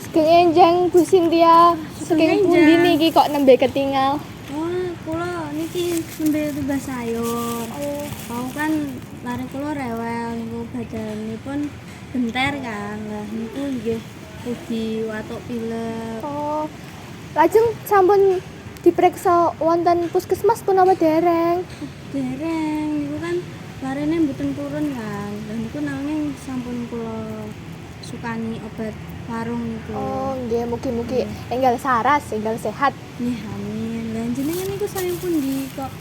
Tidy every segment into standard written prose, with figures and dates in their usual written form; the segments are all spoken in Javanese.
Sugeng enjang Bu Cynthia. Sugeng pundi niki kok nembe ketinggal? Oh, kula niki nembe tugas sayur. Oh. Mau kan lare kula rewel niku badanipun benter kan. Lah niku nggih ugi watuk pilek. Oh. Lajeng sampun diperiksa wonten puskesmas punapa dereng? Dereng niku kan larene mboten turun kan. Lah niku nanging sampun kula sukani obat warung niku. Oh, nggih mugi-mugi enggal saras, enggal sehat. Nggih, amin. Lah jenengan niku saking pundi kok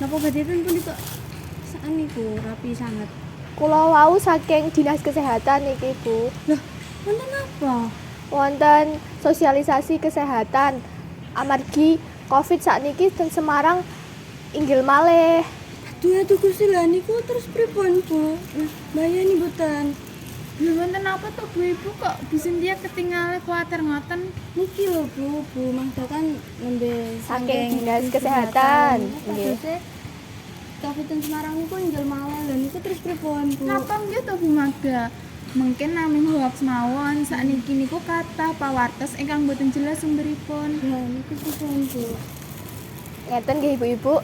napa badhetipun pundi kok sak niku rapi sanget? Kula wau saking Dinas Kesehatan niki, Bu. Lah, wonten apa? Wonten sosialisasi kesehatan amargi Covid sakniki ten Semarang inggil malih. Aduh Gusti lah niku terus pripun, Bu? Nah, bayani mboten? Lho wonten apa to Bu Ibu kok Bu Cynthia ketinggalan kuwatir ngoten? Niki lho Bu mangga kan nembe Saking Dinas Kesehatan. Nggih. Nggih. Covid ten Semarang niku inggil malih lho niku terus pripun, Bu? Napa nggih to Bu Magda? Mungkin namung hoax mawon sakniki niku kathah pawartos ingkang boten jelas sumberipun. Lah niku pripun, Bu? Ngeten nggih Ibu-ibu.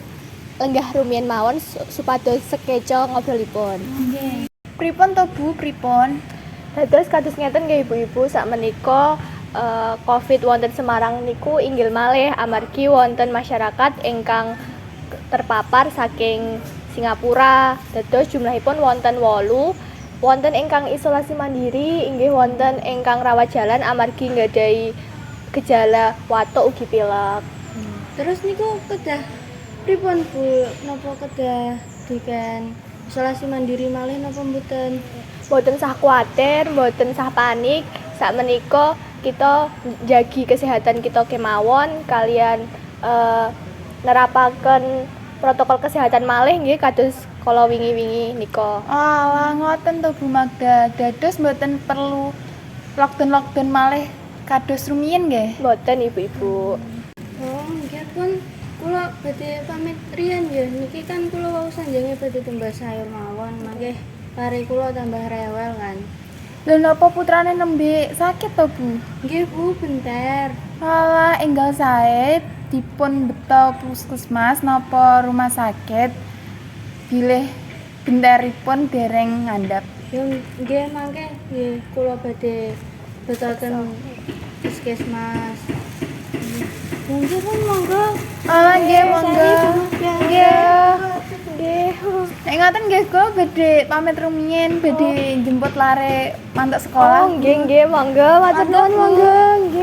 Lenggah rumiyin mawon supados sekeca ngobrolipun. Nggih. Pripun to Bu, pripun? Dados kados ngeten nggih ibu-ibu sakmenika Covid wonten Semarang niku inggil malih amargi wonten masyarakat ingkang terpapar saking Singapura. Dados jumlahipun wonten 8, wonten ingkang isolasi mandiri, inggih wonten ingkang rawat jalan amargi nggadahi gejala watuk ugi pilek. Terus niku kedah pripun, Bu? Napa kedah diken isolasi mandiri malih napa mboten? Mboten sah kuwatir, mboten sah panik. Sakmenika kita jagi kesehatan kita kemawon kalian nerapaken protokol kesehatan malih nggih kados kala wingi-wingi nika. Alah ngoten to Bu Magda. Dados mboten perlu lockdown malih kados rumiyin nggih. Mboten ibu-ibu. Oh, nggih pun kula badhe pamit riyen ya. Niki kan kula wau sanjange badhe tumbas sayur mawon, mangke lare kula tambah rewel kan. Lho napa putrane nembe sakit to Bu? Nggih, Bu, benter. Alah enggal sae dipun beto puskesmas napa rumah sakit bilih benteripun dereng ngandhap. Yo nggih mangke nggih kula badhe betoten puskesmas. Monggo pun monggo. Alah nggih monggo. Nggih. Nggih. Nek ngoten nggih kula badhe pamit rumiyin badhe jemput lare mantuk sekolah. Oh, nggih monggo matur nuwun monggo. Nggih.